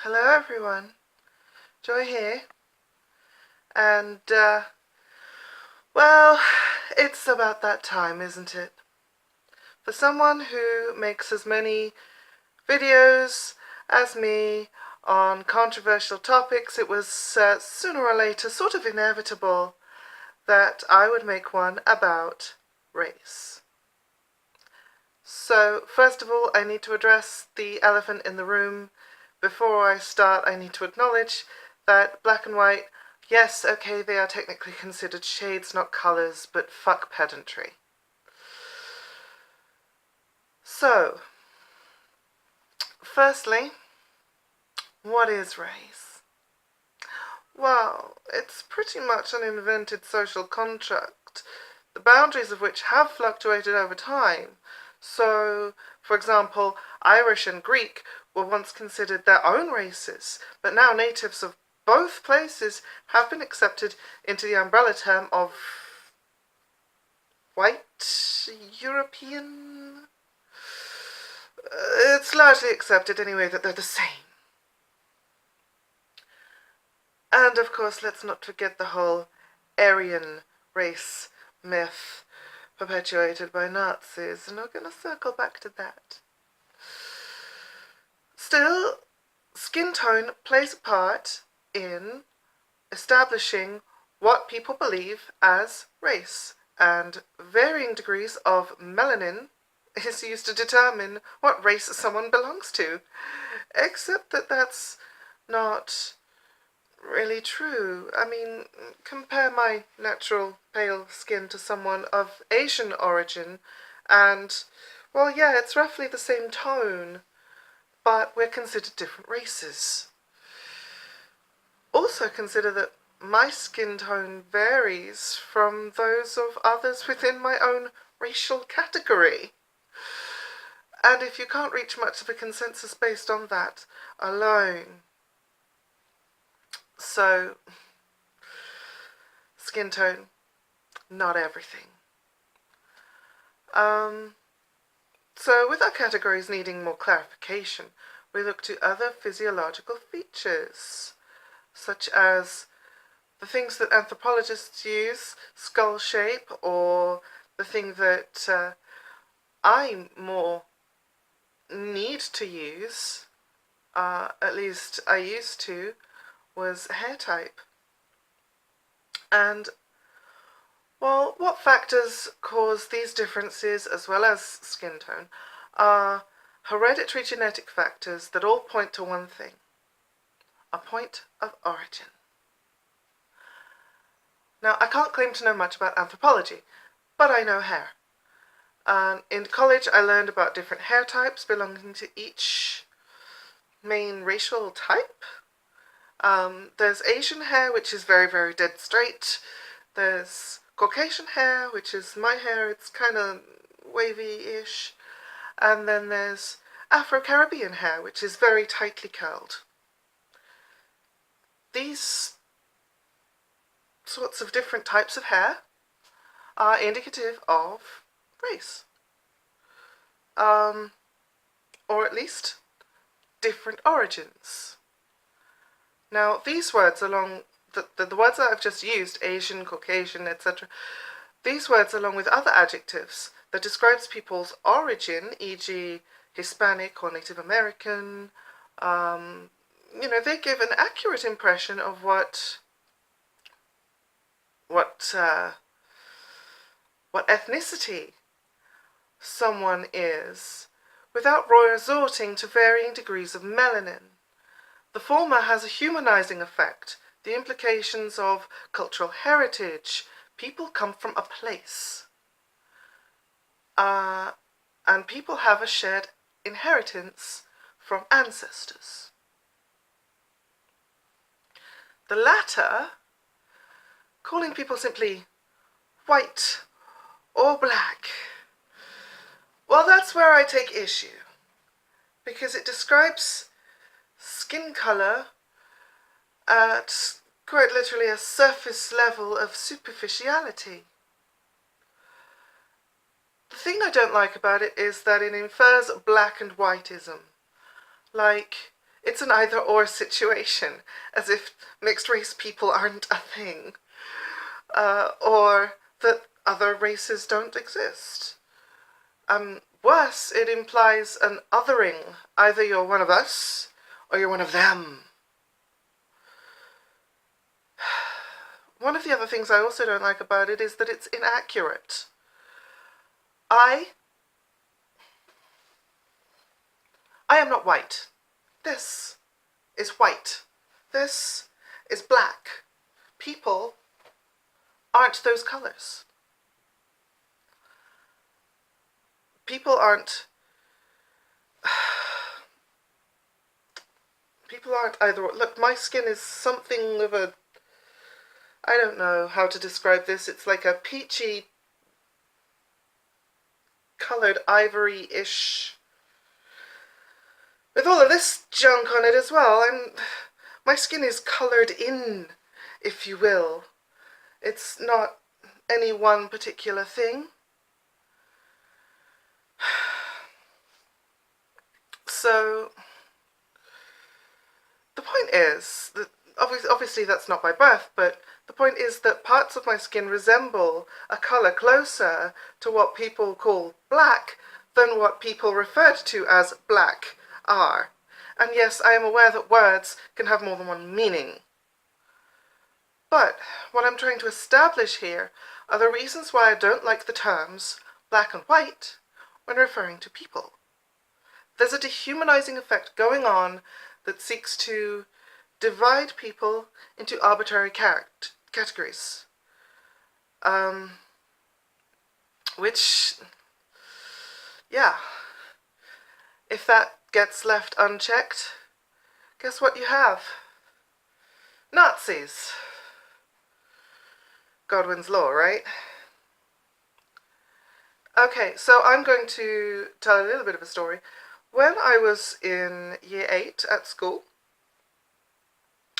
Hello everyone, Joy here, and well, it's about that time, isn't it? For someone who makes as many videos as me on controversial topics, it was sooner or later sort of inevitable that I would make one about race. So, first of all, I need to address the elephant in the room. Before I start, I need to acknowledge that black and white, yes, okay, they are technically considered shades, not colours, but fuck pedantry. So, firstly, what is race? Well, it's pretty much an invented social construct, the boundaries of which have fluctuated over time. So, for example, Irish and Greek were once considered their own races, but now natives of both places have been accepted into the umbrella term of white European. It's largely accepted anyway that they're the same. And of course, let's not forget the whole Aryan race myth perpetuated by Nazis, and we're going to circle back to that. Still, skin tone plays a part in establishing what people believe as race, and varying degrees of melanin is used to determine what race someone belongs to, except that that's not really true. I mean, compare my natural pale skin to someone of Asian origin and, well, yeah, it's roughly the same tone, but we're considered different races. Also consider that my skin tone varies from those of others within my own racial category. And if you can't reach much of a consensus based on that alone, so skin tone, not everything. So with our categories needing more clarification, we look to other physiological features, such as the things that anthropologists use, skull shape, or the thing that I more need to use, at least I used to, was hair type. And, well, what factors cause these differences as well as skin tone are hereditary genetic factors that all point to one thing: a point of origin. Now, I can't claim to know much about anthropology, but I know hair. In college, I learned about different hair types belonging to each main racial type. There's Asian hair, which is very, very dead straight. There's Caucasian hair, which is my hair. It's kind of wavy-ish. And then there's Afro-Caribbean hair, which is very tightly curled. These sorts of different types of hair are indicative of race. Or at least different origins. Now, these words, along the words that I've just used, Asian, Caucasian, etc., these words, along with other adjectives that describes people's origin, e.g. Hispanic or Native American, they give an accurate impression of what ethnicity someone is, without resorting to varying degrees of melanin. The former has a humanizing effect, the implications of cultural heritage. People come from a place. And people have a shared inheritance from ancestors. The latter, calling people simply white or black, well, that's where I take issue, because it describes skin colour at quite literally a surface level of superficiality. The thing I don't like about it is that it infers black and whiteism. Like, It's an either-or situation, as if mixed race people aren't a thing, or that other races don't exist. Worse, it implies an othering. Either you're one of us, or you're one of them. One of the other things I also don't like about it is that it's inaccurate. I am not white. This is white. This is black. People aren't those colors. People aren't either. Look, my skin is something of a, I don't know how to describe this. It's like a peachy colored ivory-ish with all of this junk on it as well. My skin is colored in, if you will. It's not any one particular thing. So the point is that obviously that's not by birth, but the point is that parts of my skin resemble a colour closer to what people call black than what people referred to as black are. And yes, I am aware that words can have more than one meaning. But what I'm trying to establish here are the reasons why I don't like the terms black and white when referring to people. There's a dehumanizing effect going on that seeks to divide people into arbitrary categories. Which, yeah, if that gets left unchecked, guess what you have? Nazis. Godwin's law, right? Okay, so I'm going to tell a little bit of a story. When I was in year 8 at school,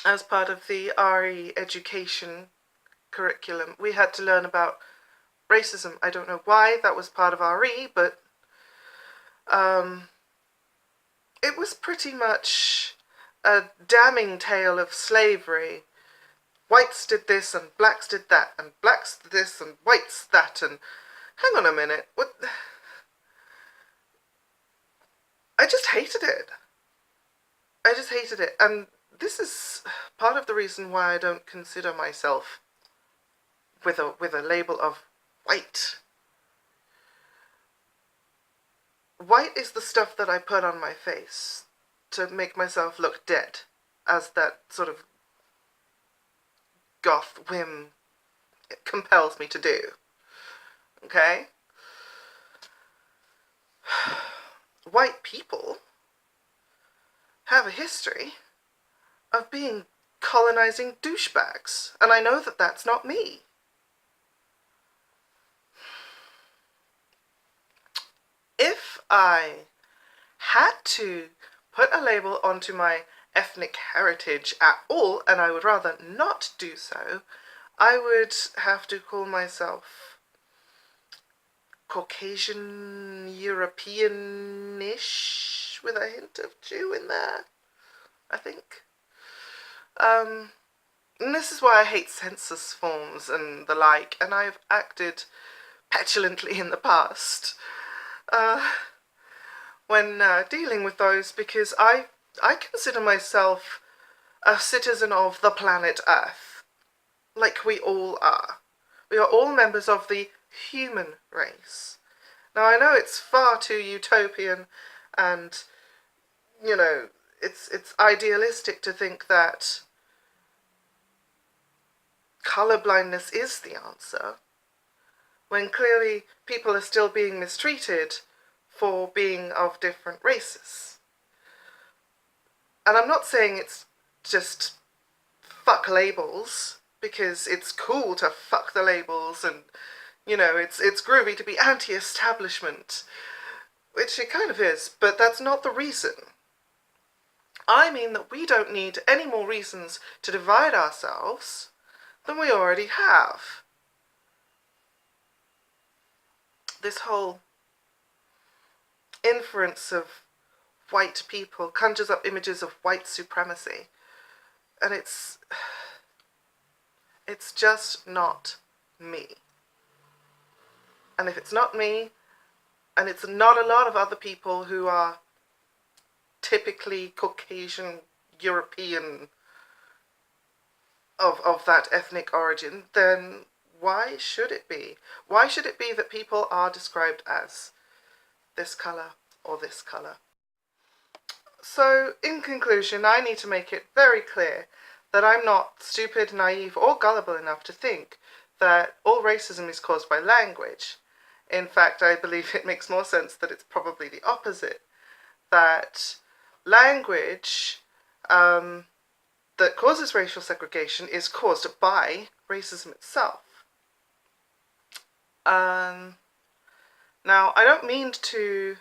as part of the RE education curriculum, we had to learn about racism. I don't know why that was part of RE, but it was pretty much a damning tale of slavery. Whites did this and blacks did that, and blacks did this and whites that, and hang on a minute, what? I just hated it. I just hated it, and this is part of the reason why I don't consider myself with a label of white. White is the stuff that I put on my face to make myself look dead, as that sort of goth whim compels me to do. Okay? White people have a history of being colonizing douchebags, and I know that that's not me. If I had to put a label onto my ethnic heritage at all, and I would rather not do so, I would have to call myself Caucasian European-ish with a hint of Jew in there, I think. And this is why I hate census forms and the like, and I've acted petulantly in the past when dealing with those, because I consider myself a citizen of the planet Earth, like we all are. We are all members of the human race. Now I know it's far too utopian and, you know, it's idealistic to think that colorblindness is the answer, when clearly people are still being mistreated for being of different races. And I'm not saying it's just fuck labels, because it's cool to fuck the labels and, you know, it's groovy to be anti-establishment, which it kind of is, but that's not the reason. I mean that we don't need any more reasons to divide ourselves than we already have. This whole inference of white people, conjures up images of white supremacy. And it's just not me. And if it's not me, and it's not a lot of other people who are typically Caucasian, European, of that ethnic origin, then why should it be? Why should it be that people are described as this colour or this colour? So, in conclusion, I need to make it very clear that I'm not stupid, naive, or gullible enough to think that all racism is caused by language. In fact, I believe it makes more sense that it's probably the opposite. That language that causes racial segregation is caused by racism itself. Now, I don't mean to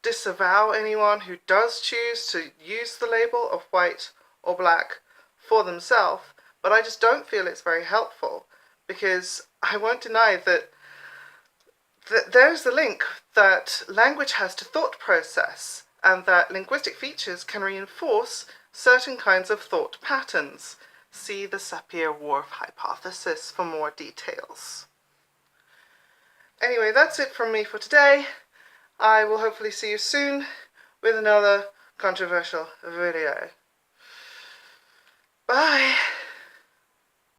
disavow anyone who does choose to use the label of white or black for themselves, but I just don't feel it's very helpful, because I won't deny that there's the link that language has to thought process, and that linguistic features can reinforce certain kinds of thought patterns. See the Sapir-Whorf hypothesis for more details. Anyway, that's it from me for today. I will hopefully see you soon with another controversial video. Bye!